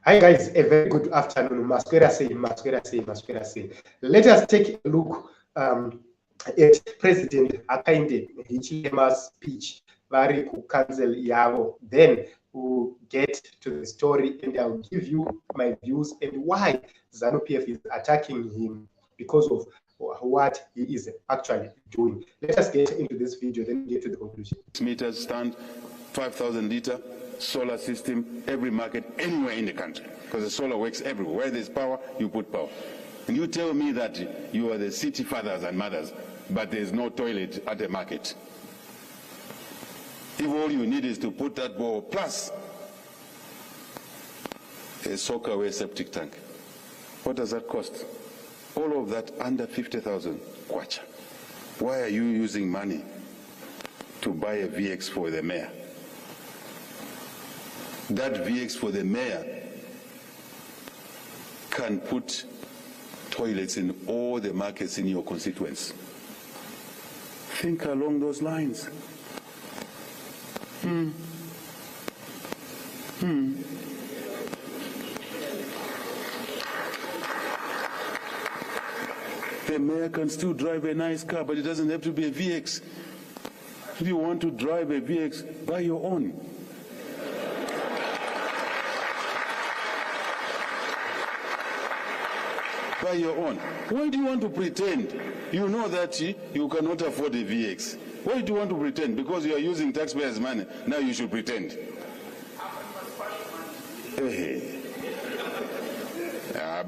Hi guys, a very good afternoon. Masquerade. Let us take a look at President Hakainde Hichilema's speech. Vari cancel Yavo. Then we'll get to the story and I'll give you my views and why ZANU-PF is attacking him because of what he is actually doing. Let us get into this video, then get to the conclusion. Meters stand, 5,000 liter solar system, every market, anywhere in the country. Because the solar works everywhere. Where there's power, you put power. And you tell me that you are the city fathers and mothers, but there's no toilet at the market. If all you need is to put that ball plus a soakaway septic tank, what does that cost? All of that under 50,000 kwacha. Why are you using money to buy a VX for the mayor? That VX for the mayor can put toilets in all the markets in your constituents. Think along those lines. The mayor can still drive a nice car, but it doesn't have to be a VX. If you want to drive a VX, buy your own. Buy your own. Why do you want to pretend? You know that you cannot afford a VX. Why do you want to pretend? Because you are using taxpayers' money. Now you should pretend.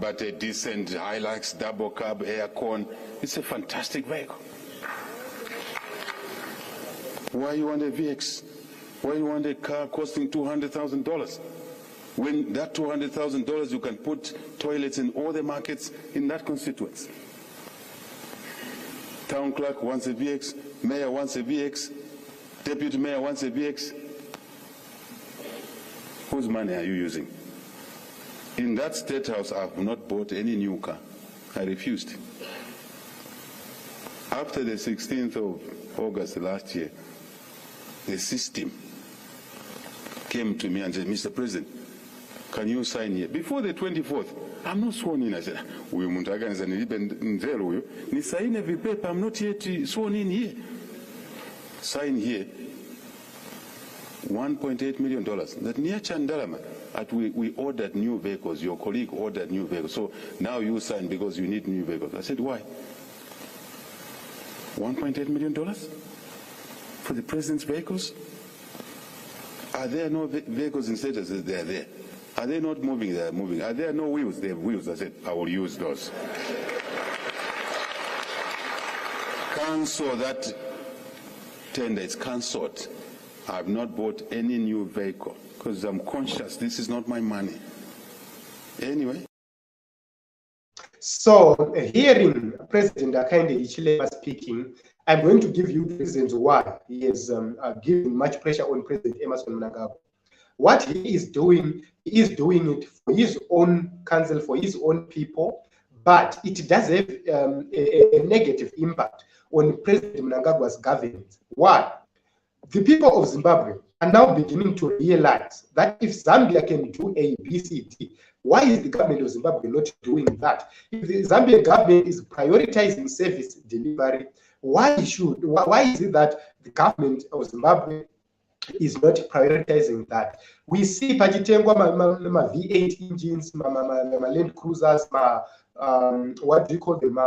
But a decent Hilux, double cab, aircon, it's a fantastic vehicle. Why you want a VX? Why you want a car costing $200,000? When that $200,000 you can put toilets in all the markets in that constituency. Town clerk wants a VX, mayor wants a VX, deputy mayor wants a VX. Whose money are you using? In that state house, I have not bought any new car. I refused. After the 16th of August last year, the system came to me and said, Mr. President, can you sign here? Before the 24th, I'm not sworn in. I said, I'm not yet sworn in here. Sign here. $1.8 million. That near Chandalama, we ordered new vehicles. Your colleague ordered new vehicles. So now you sign because you need new vehicles. I said, why? $1.8 million for the president's vehicles? Are there no vehicles in status? They are there. Are they not moving? They are moving. Are there no wheels? They have wheels. I said, I will use those. Cancel that tender. It's cancelled. I have not bought any new vehicle because I'm conscious this is not my money. Anyway. So, hearing President Hakainde Hichilema speaking, I'm going to give you the reasons why he is giving much pressure on President Mnangagwa. What he is doing it for his own council, for his own people, but it does have a negative impact on President Mnangagwa's governance. Why? The people of Zimbabwe are now beginning to realize that if Zambia can do A, B, C, D, why is the government of Zimbabwe not doing that? If the Zambian government is prioritizing service delivery, why is it that the government of Zimbabwe is not prioritizing that? We see Pachitengwa ma V8 engines, ma Land Cruisers, what do you call them,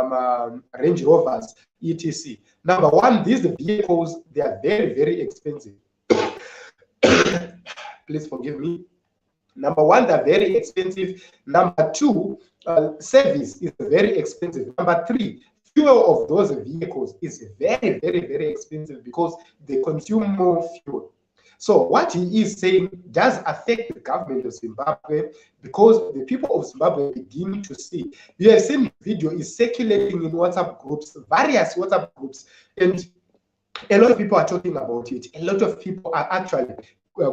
Range Rovers, etc. Number one, these vehicles, they are very, very expensive. Please forgive me. Number one, they're very expensive. Number two, service is very expensive. Number three, fuel of those vehicles is very, very, very expensive because they consume more fuel. So what he is saying does affect the government of Zimbabwe because the people of Zimbabwe begin to see. You have seen the video is circulating in WhatsApp groups, various WhatsApp groups, and a lot of people are talking about it. A lot of people are actually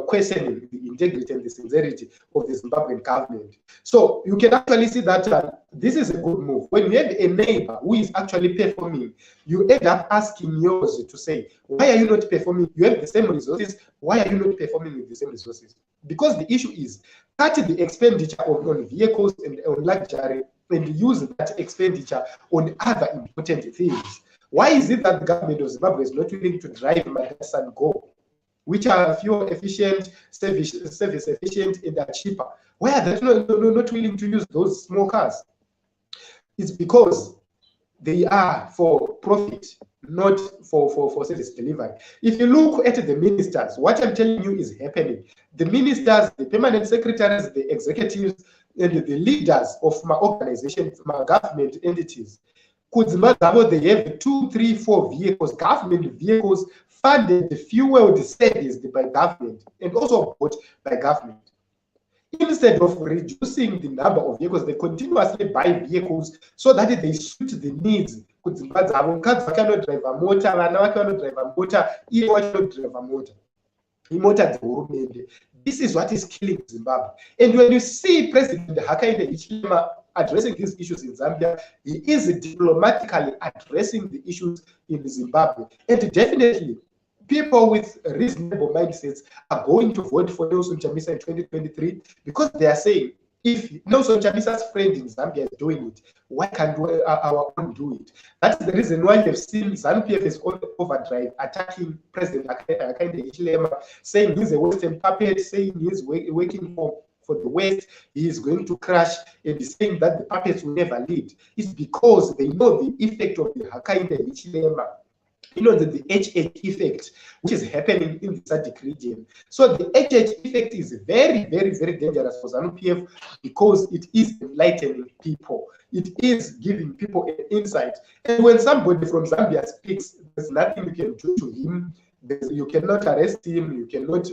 questioning the integrity and the sincerity of the Zimbabwean government. So you can actually see that this is a good move. When you have a neighbor who is actually performing, you end up asking yours to say, why are you not performing? You have the same resources. Why are you not performing with the same resources? Because the issue is cut the expenditure on vehicles and on luxury and use that expenditure on other important things. Why is it that the government of Zimbabwe is not willing to drive Madras and Go, which are fuel efficient, service efficient, and are cheaper? Why are they not willing to use those small cars? It's because they are for profit, not for service delivery. If you look at the ministers, what I'm telling you is happening. The ministers, the permanent secretaries, the executives, and the leaders of my organization, my government entities, they have 2, 3, 4 vehicles, government vehicles, funded, fueled, serviced by government, and also bought by government. Instead of reducing the number of vehicles, they continuously buy vehicles so that they suit the needs. Cannot drive a motor, cannot drive a motor. This is what is killing Zimbabwe. And when you see President Hakainde Hichilema addressing these issues in Zambia, he is diplomatically addressing the issues in Zimbabwe. And definitely, people with reasonable mindsets are going to vote for Nelson Chamisa in 2023 because they are saying, if Nelson Chamisa's friend in Zambia is doing it, why can't our own do it? That's the reason why you've seen ZANU-PF is on overdrive, attacking President Hakainde Hichilema, saying he's a Western puppet, saying he's working for the West, he is going to crash, and he's saying that the puppets will never lead. It's because they know the effect of the Hakainde Hichilema. You know, the HH effect, which is happening in the SADC region. So the HH effect is very, very, very dangerous for ZANU-PF because it is enlightening people. It is giving people an insight. And when somebody from Zambia speaks, there's nothing you can do to him. You cannot arrest him. You cannot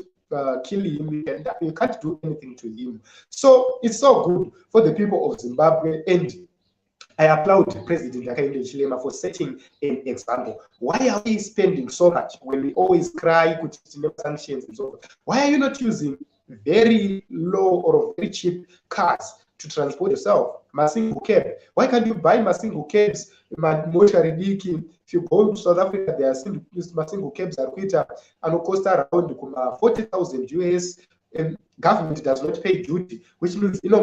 kill him. You can't do anything to him. So it's so good for the people of Zimbabwe, and I applaud President Hakainde Hichilema for setting an example. Why are we spending so much when we always cry, could sanctions and so on? Why are you not using very low or very cheap cars to transport yourself? Masingo cab. Why can't you buy Masingo cabs? If you go to South Africa, there are Masingo cabs are and cost around 40,000 US. And government does not pay duty, which means and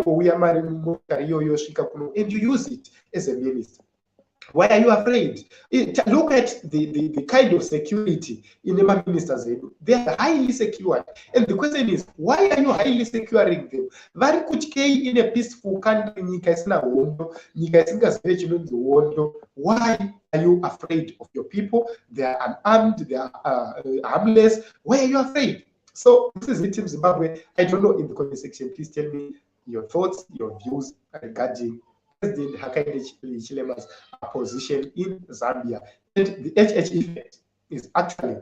you use it as a minister. Why are you afraid? Look at the kind of security in the ministers. They are highly secured. And the question is, why are you highly securing them? Very much in a peaceful country, why are you afraid of your people? They are unarmed, they are harmless. Why are you afraid? So this is it, Team Zimbabwe. I don't know, in the comment section, please tell me your thoughts, your views regarding President Hakainde Hichilema's position in Zambia. And the HH effect is actually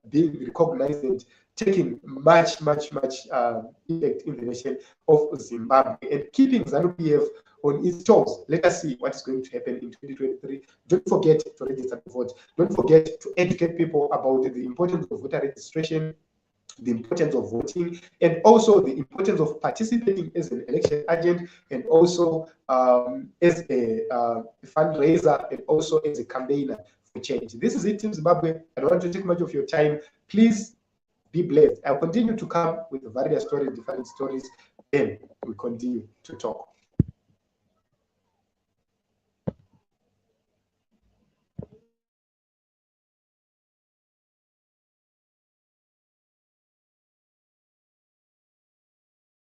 being recognized and taking much effect in the nation of Zimbabwe and keeping ZANU-PF on its toes. Let us see what is going to happen in 2023. Don't forget to register to vote. Don't forget to educate people about the importance of voter registration, the importance of voting, and also the importance of participating as an election agent, and also as a fundraiser, and also as a campaigner for change. This is it, Team Zimbabwe. I don't want to take much of your time. Please be blessed. I'll continue to come with various stories, different stories, then we continue to talk.